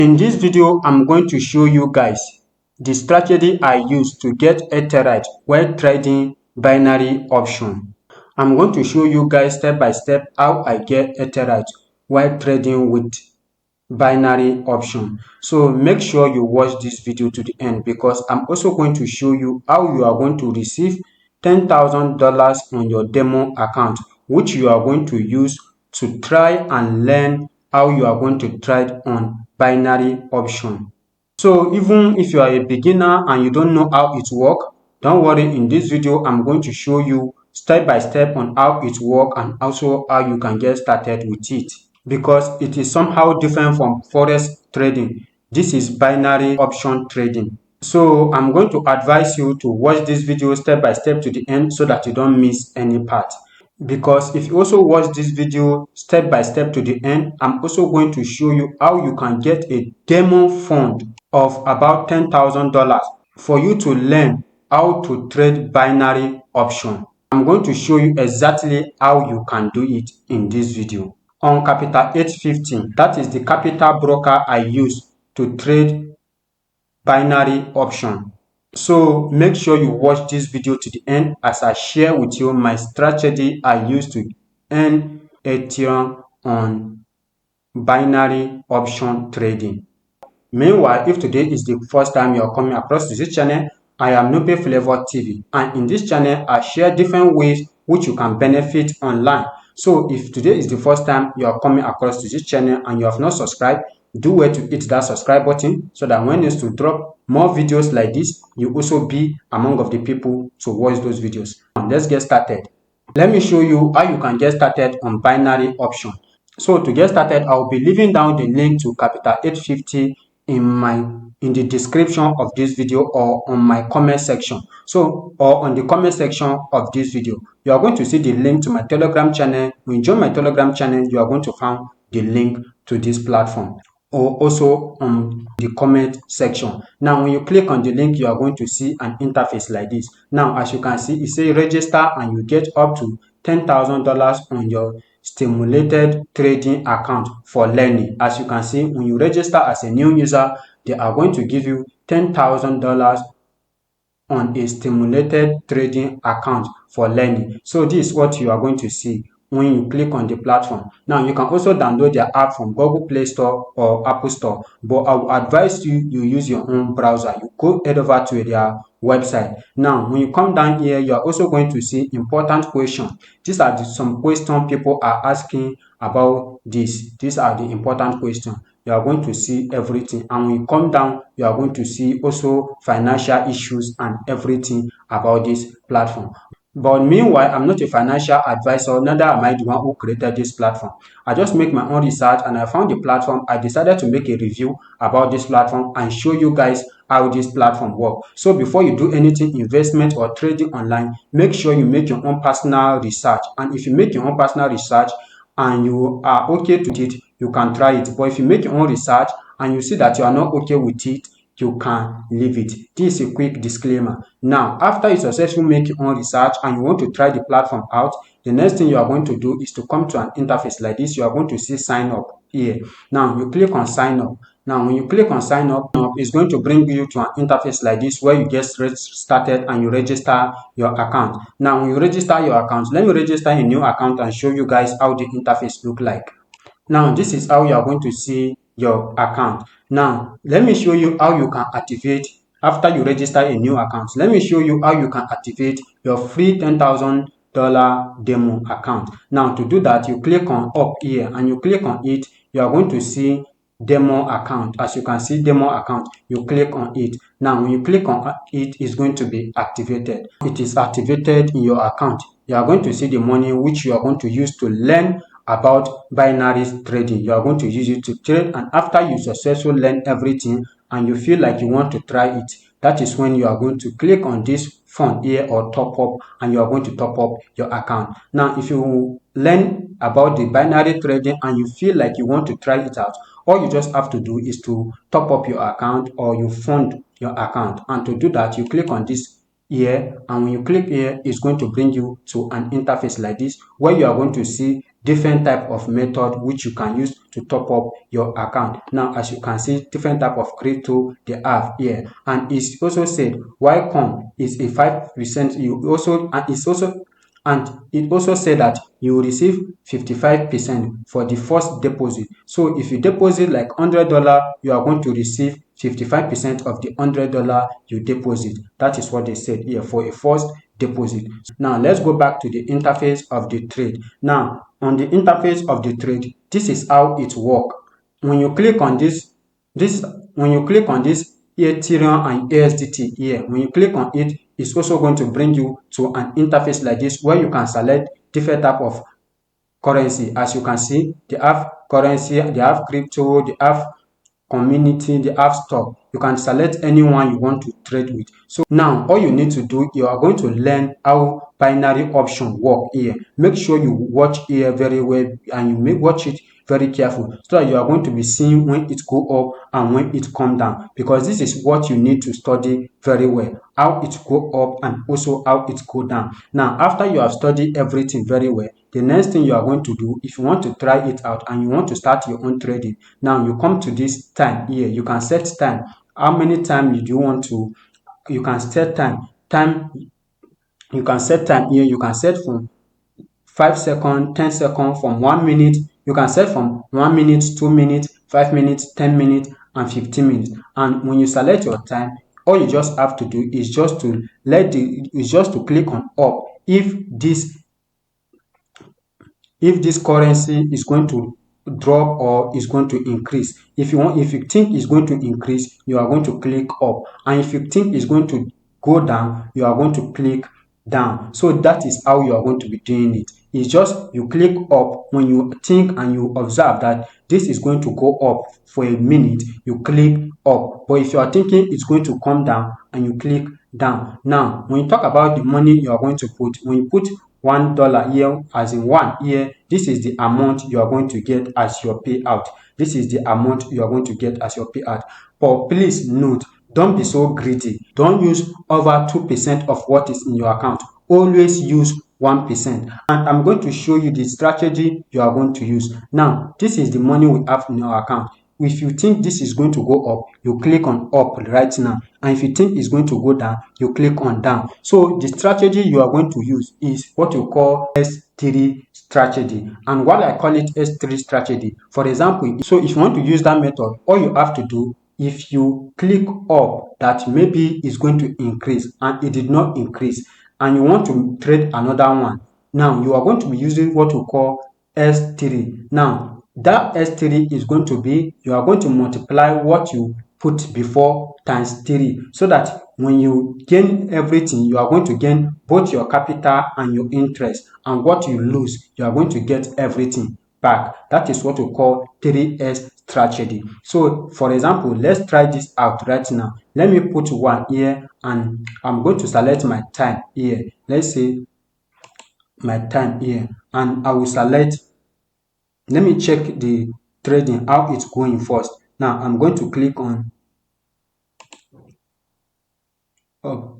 In this video, I'm going to show you guys the strategy I use to get Ethereum while trading binary option. I'm going to show you guys step by step how I get Ethereum while trading with binary option. So make sure you watch this video to the end, because I'm also going to show you how you are going to receive $10,000 on your demo account, which you are going to use to try and learn how you are going to trade on binary option. So even if you are a beginner and you don't know how it works, don't worry. In this video, I'm going to show you step by step on how it works and also how you can get started with it, because it is somehow different from forex trading. This is binary option trading. So I'm going to advise you to watch this video step by step to the end so that you don't miss any part. Because if you also watch this video step by step to the end, I'm also going to show you how you can get a demo fund of about $10,000 for you to learn how to trade binary option. I'm going to show you exactly how you can do it in this video. On Capital850, that is the capital broker I use to trade binary option. So make sure you watch this video to the end as I share with you my strategy I use to earn Ethereum on binary option trading. Meanwhile, if today is the first time you are coming across this channel, I am NupeflaverTV, and in this channel I share different ways which you can benefit online. So if today is the first time you are coming across this channel and you have not subscribed, do well to hit that subscribe button so that when it's to drop more videos like this, you also be among of the people to watch those videos. Let's get started. Let me show you how you can get started on binary option. So to get started, I'll be leaving down the link to Capital850 in the description of this video or on my comment section. So, or on the comment section of this video, you are going to see the link to my Telegram channel. When you join my Telegram channel, you are going to find the link to this platform, or also on the comment section. Now when you click on the link, you are going to see an interface like this. Now as you can see, it says register and you get up to $10,000 on your stimulated trading account for learning. As you can see, when you register as a new user, they are going to give you $10,000 on a stimulated trading account for learning. So this is what you are going to see when you click on the platform. Now you can also download their app from Google Play Store or Apple Store, but I would advise you use your own browser. You go head over to their website. Now when you come down here, you are also going to see important questions. These are some questions people are asking about this. These are the important questions. You are going to see everything, and when you come down, you are going to see also financial issues and everything about this platform. But meanwhile, I'm not a financial advisor, neither am I the one who created this platform. I just make my own research and I found the platform. I decided to make a review about this platform and show you guys how this platform works. So before you do anything, investment or trading online, make sure you make your own personal research. And if you make your own personal research and you are okay with it, you can try it. But if you make your own research and you see that you are not okay with it, you can leave it. This is a quick disclaimer. Now, after you successfully make your own research and you want to try the platform out, the next thing you are going to do is to come to an interface like this. You are going to see sign up here. Now, you click on sign up. Now, when you click on sign up, it's going to bring you to an interface like this where you get started and you register your account. Now, when you register your account, let me register a new account and show you guys how the interface look like. Now, this is how you are going to see your account. Now, let me show you how you can activate after you register a new account. Let me show you how you can activate your free $10,000 demo account. Now, to do that, you click on up here and you click on it. You are going to see demo account. As you can see, demo account, you click on it. Now, when you click on it, it's going to be activated. It is activated in your account. You are going to see the money which you are going to use to learn about binary trading. You are going to use it to trade, and after you successfully learn everything and you feel like you want to try it, that is when you are going to click on this fund here or top up, and you are going to top up your account. Now, if you learn about the binary trading and you feel like you want to try it out, all you just have to do is to top up your account or you fund your account. And to do that, you click on this here, and when you click here, it's going to bring you to an interface like this, where you are going to see different type of method which you can use to top up your account. Now, as you can see, different type of crypto they have here, and it's also said welcome is a 5%. It also said that you will receive 55% for the first deposit. So if you deposit like $100, you are going to receive 55% of the $100 you deposit. That is what they said here for a first deposit. Now let's go back to the interface of the trade. Now on the interface of the trade, this is how it works. When you click on this Ethereum and USDT here, when you click on it, it's also going to bring you to an interface like this, where you can select different type of currency. As you can see, they have currency, they have crypto, they have community, they have stock. You can select anyone you want to trade with. So now all you need to do, you are going to learn how binary option work here. Make sure you watch here very well, and you may watch it very careful, so that you are going to be seeing when it go up and when it come down, because this is what you need to study very well, how it go up and also how it go down. Now after you have studied everything very well, the next thing you are going to do, if you want to try it out and you want to start your own trading, now you come to this time here. You can set time, how many time you do want to, you can set time you can set time here. You can set from 5 seconds, 10 seconds, from 1 minute. You can set from 1 minute, 2 minutes, 5 minutes, 10 minutes, and 15 minutes. And when you select your time, all you just have to do is just to click on up if this currency is going to drop or is going to increase. If you think it's going to increase, you are going to click up, and if you think it's going to go down, you are going to click down. So that is how you are going to be doing it. It's just you click up when you think and you observe that this is going to go up for a minute, you click up. But if you are thinking it's going to come down, and you click down. Now when you talk about the money you are going to put, when you put $1 here, as in 1 here, this is the amount you are going to get as your payout. This is the amount you are going to get as your payout. But please note, don't be so greedy. Don't use over 2% of what is in your account. Always use 1%. And I'm going to show you the strategy you are going to use. Now, this is the money we have in our account. If you think this is going to go up, you click on up right now. And if you think it's going to go down, you click on down. So the strategy you are going to use is what you call S3 strategy. And what I call it S3 strategy, for example, so if you want to use that method, all you have to do, if you click up that maybe it's going to increase and it did not increase, and you want to trade another one, now you are going to be using what we call S3. Now that S3 is going to be, you are going to multiply what you put before times 3, so that when you gain everything, you are going to gain both your capital and your interest, and what you lose, you are going to get everything back. That is what we call 3S strategy. So for example, let's try this out right now. Let me put 1 here, and I'm going to select my time here. Let's say my time here, and I will select, let me check the trading, how it's going first. Now I'm going to click on up.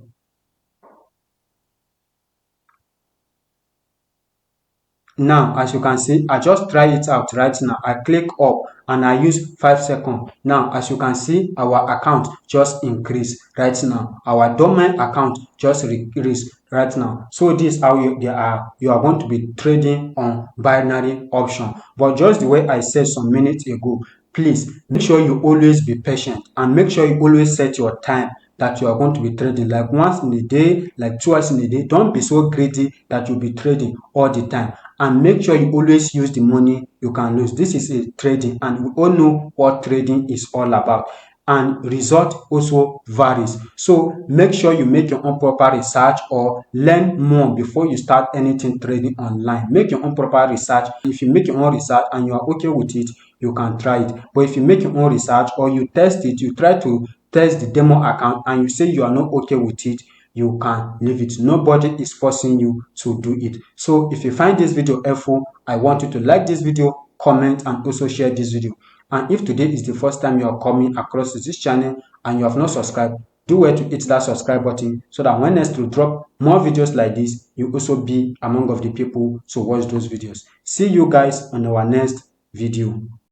Now as you can see, I just try it out right now. I click up and I use 5 seconds. Now as you can see, our account just increased right now. Our domain account just increased right now. So this is how you are going to be trading on binary option. But just the way I said some minutes ago, please make sure you always be patient, and make sure you always set your time that you are going to be trading, like once in a day, like twice in a day. Don't be so greedy that you'll be trading all the time, and make sure you always use the money you can lose. This is a trading, and we all know what trading is all about, and result also varies. So make sure you make your own proper research or learn more before you start anything trading online. Make your own proper research. If you make your own research and you are okay with it, you can try it. But if you make your own research or you test it, you try to test the demo account and you say you are not okay with it, you can leave it. Nobody is forcing you to do it. So if you find this video helpful, I want you to like this video, comment, and also share this video. And if today is the first time you are coming across this channel and you have not subscribed, do well to hit that subscribe button so that when next we drop more videos like this, you also be among of the people to watch those videos. See you guys on our next video.